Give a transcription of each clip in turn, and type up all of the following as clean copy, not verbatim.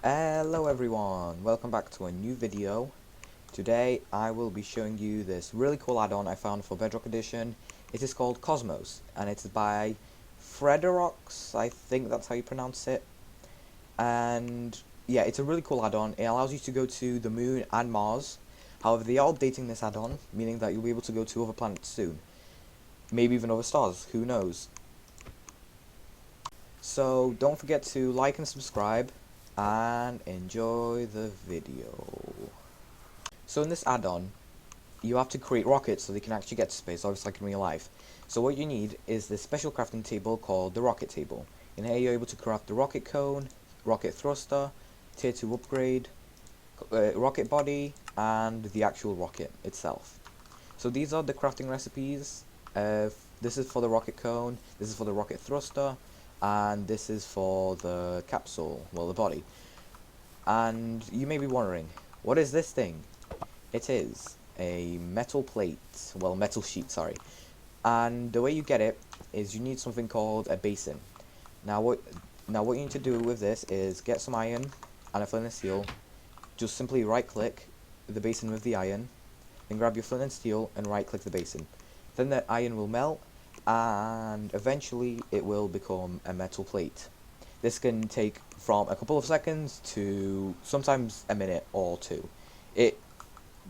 Hello everyone, welcome back to a new video. Today I will be showing you this really cool add-on I found for Bedrock Edition. It is called Cosmos and it's by Frederox, I think that's how you pronounce it. And yeah, it's a really cool add-on. It allows you to go to the moon and Mars. However, they are updating this add-on, meaning that you'll be able to go to other planets soon. Maybe even other stars, who knows. So don't forget to like and subscribe and enjoy the video. So in this add-on, you have to create rockets so they can actually get to space, obviously like in real life. So what you need is this special crafting table called the rocket table. In here you're able to craft the rocket cone, rocket thruster, tier 2 upgrade, rocket body, and the actual rocket itself. So these are the crafting recipes. This is for the rocket cone, this is for the rocket thruster, and this is for the capsule, well, the body. And you may be wondering, what is this thing? It is a metal plate, well, metal sheet, sorry. And the way you get it is you need something called a basin. Now what you need to do with this is get some iron and a flint and steel. Just simply right click the basin with the iron, then grab your flint and steel and right click the basin. Then the iron will melt and eventually it will become a metal plate. This can take from a couple of seconds to sometimes a minute or two. But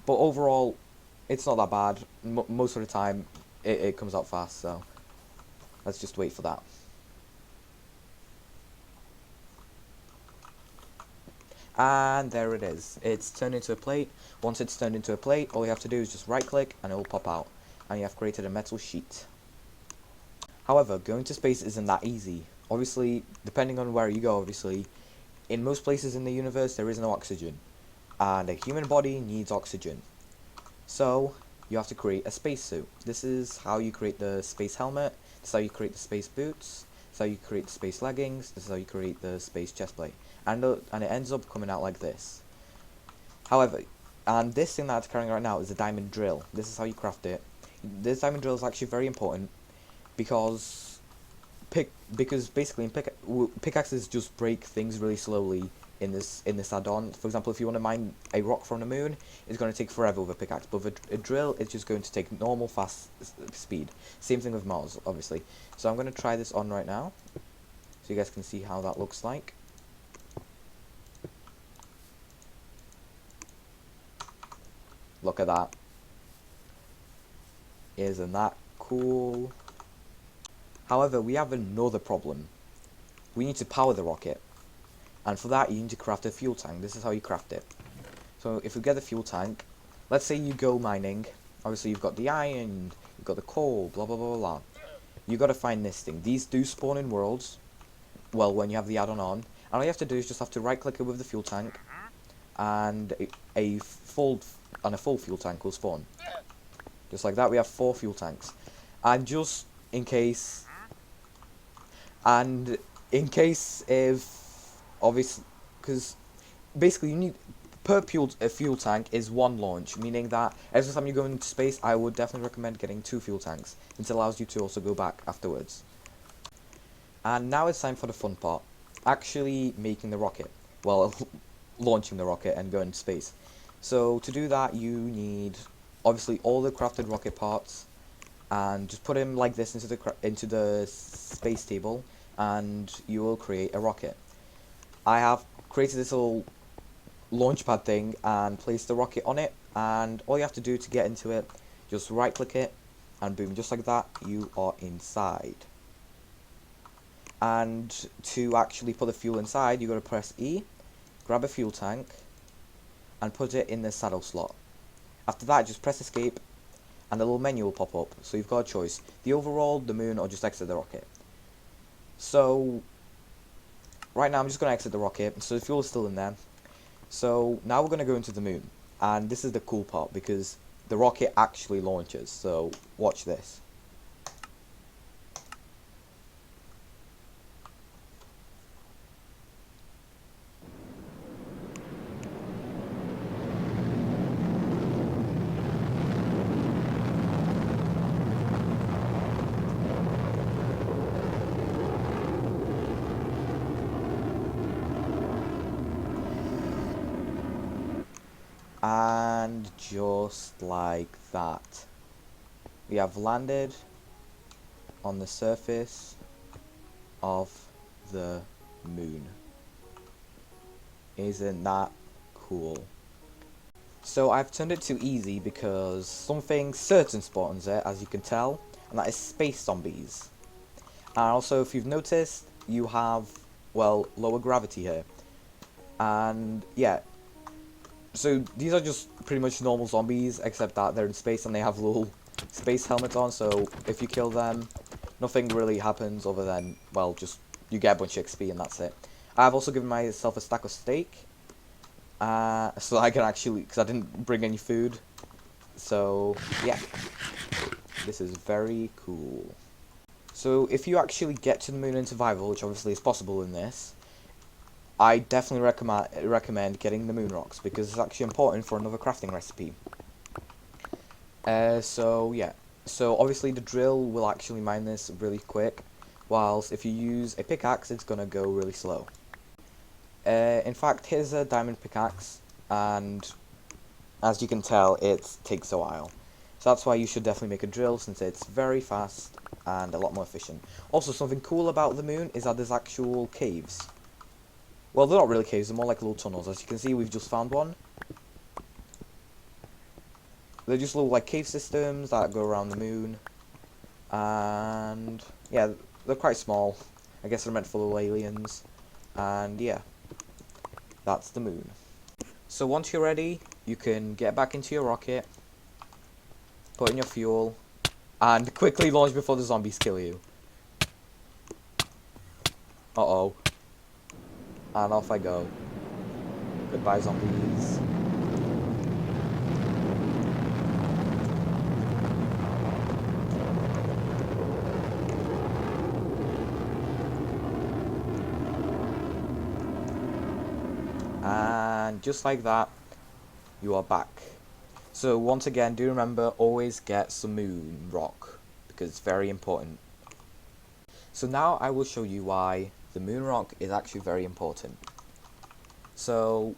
overall, it's not that bad. Most of the time, it comes out fast, so let's just wait for that. And there it is. It's turned into a plate. Once it's turned into a plate, all you have to do is just right click and it will pop out. And you have created a metal sheet. However, going to space isn't that easy. Obviously, depending on where you go, obviously, in most places in the universe there is no oxygen. And a human body needs oxygen. So, you have to create a spacesuit. This is how you create the space helmet, this is how you create the space boots, this is how you create the space leggings, this is how you create the space chestplate. And it ends up coming out like this. However, and this thing that I'm carrying right now is a diamond drill. This is how you craft it. This diamond drill is actually very important because basically pickaxes just break things really slowly in this add-on. For example, if you want to mine a rock from the moon, it's going to take forever with a pickaxe, but with a drill it's just going to take normal fast speed. Same thing with Mars, obviously. So I'm going to try this on right now so you guys can see how that looks like. Look at that. Isn't that cool? However, we have another problem. We need to power the rocket. And for that, you need to craft a fuel tank. This is how you craft it. So if you get the fuel tank, let's say you go mining. Obviously, you've got the iron, you've got the coal, blah, blah, blah, blah. You've got to find this thing. These do spawn in worlds, well, when you have the add-on on. And all you have to do is just have to right-click it with the fuel tank, and a full fuel tank will spawn. Just like that, we have 4 fuel tanks. And just in case... And in case if... Obviously, because basically you need... Per fuel tank is 1 launch, meaning that every time you go into space, I would definitely recommend getting 2 fuel tanks. It allows you to also go back afterwards. And now it's time for the fun part. Actually making the rocket. Well, launching the rocket and going to space. So to do that, you need... obviously all the crafted rocket parts, and just put them like this into the space table, and you will create a rocket. I have created this little launchpad thing and placed the rocket on it, and all you have to do to get into it, just right click it, and boom, just like that, you are inside. And to actually put the fuel inside, you got to press E, grab a fuel tank, and put it in the saddle slot. After that, just press escape and the little menu will pop up. So you've got a choice. The overall, the moon, or just exit the rocket. So, right now I'm just going to exit the rocket. So the fuel is still in there. So, now we're going to go into the moon. And this is the cool part because the rocket actually launches. So, watch this. And just like that, we have landed on the surface of the moon. Isn't that cool? So I've turned it to easy because something certain spawns it, as you can tell, and that is space zombies. And also, if you've noticed, you have, well, lower gravity here. And yeah, so these are just pretty much normal zombies, except that they're in space and they have little space helmets on, so if you kill them, nothing really happens other than, well, just you get a bunch of XP and that's it. I've also given myself a stack of steak, so I can actually, because I didn't bring any food, so yeah, this is very cool. So if you actually get to the moon in survival, which obviously is possible in this, I definitely recommend getting the moon rocks, because it's actually important for another crafting recipe. So yeah, so obviously the drill will actually mine this really quick, whilst if you use a pickaxe, it's gonna go really slow. In fact, here's a diamond pickaxe, and as you can tell, it takes a while. So that's why you should definitely make a drill, since it's very fast and a lot more efficient. Also, something cool about the moon is that there's actual caves. Well, they're not really caves, they're more like little tunnels. As you can see, we've just found one. They're just little like cave systems that go around the moon. And yeah, they're quite small. I guess they're meant for little aliens. And yeah, that's the moon. So once you're ready, you can get back into your rocket, put in your fuel, and quickly launch before the zombies kill you. Uh-oh. And off I go. Goodbye, zombies. And just like that, you are back. So once again, do remember, always get some moon rock, because it's very important. So now I will show you why the moon rock is actually very important. So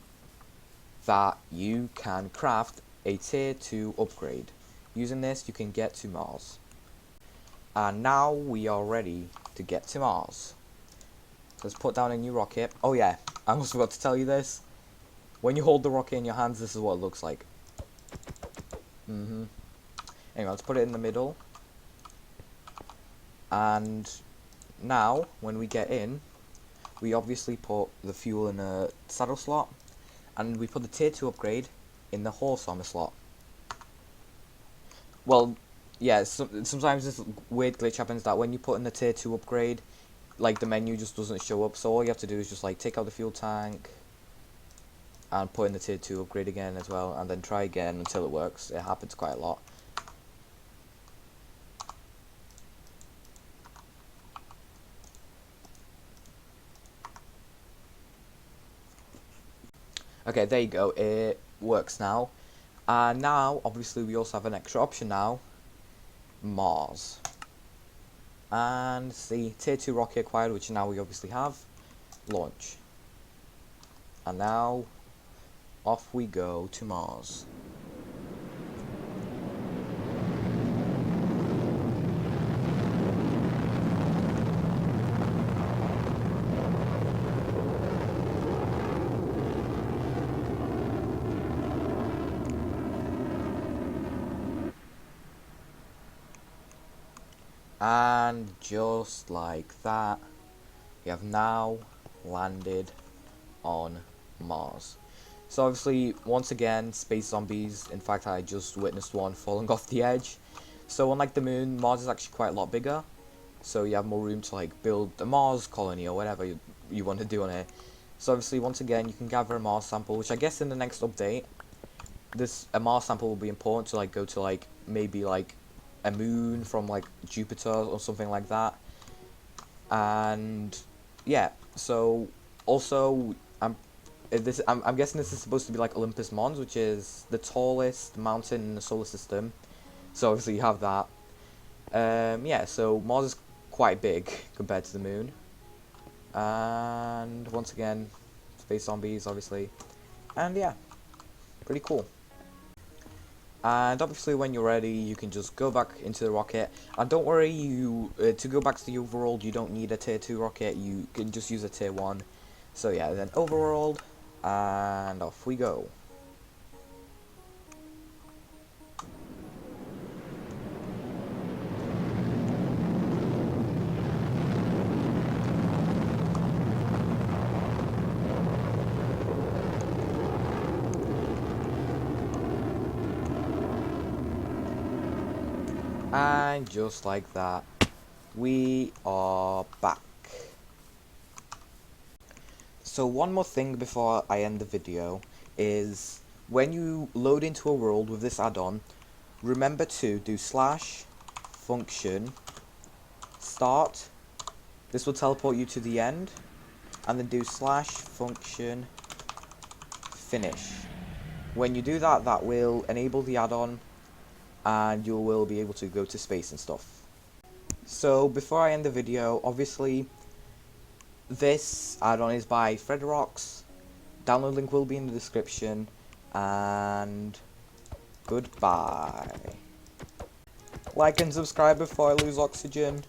that you can craft a tier 2 upgrade. Using this, you can get to Mars. And now we are ready to get to Mars. Let's put down a new rocket. Oh yeah, I almost forgot to tell you this. When you hold the rocket in your hands, this is what it looks like. Anyway, let's put it in the middle. And now, when we get in, we obviously put the fuel in a saddle slot. And we put the tier 2 upgrade in the horse armor slot. Well, yeah, sometimes this weird glitch happens that when you put in the tier 2 upgrade, like the menu just doesn't show up, so all you have to do is just like take out the fuel tank and put in the tier 2 upgrade again as well, and then try again until it works. It happens quite a lot. Okay, there you go, it works now. And now, obviously, we also have an extra option now, Mars. And the tier 2 rocket acquired, which now we obviously have, launch. And now, off we go to Mars. And just like that, we have now landed on Mars. So obviously, once again, space zombies. In fact, I just witnessed one falling off the edge. So unlike the moon, Mars is actually quite a lot bigger. So you have more room to like build a Mars colony or whatever you want to do on it. So obviously, once again, you can gather a Mars sample, which I guess in the next update, a Mars sample will be important to like go to like maybe like a moon from like Jupiter or something like that. And yeah, so also I'm guessing this is supposed to be like Olympus Mons, which is the tallest mountain in the solar system. So obviously you have that. Yeah, so Mars is quite big compared to the moon. And once again, space zombies, obviously. And yeah, pretty cool. And obviously when you're ready, you can just go back into the rocket. And don't worry, to go back to the overworld, you don't need a tier 2 rocket, you can just use a tier 1. So yeah, then overworld, and off we go. And just like that, we are back. So one more thing before I end the video is when you load into a world with this add-on, remember to do /function start. This will teleport you to the end, and then do /function finish. When you do that, that will enable the add-on and you will be able to go to space and stuff. So before I end the video, obviously this add-on is by Fredrox. Download link will be in the description, and goodbye. Like and subscribe before I lose oxygen.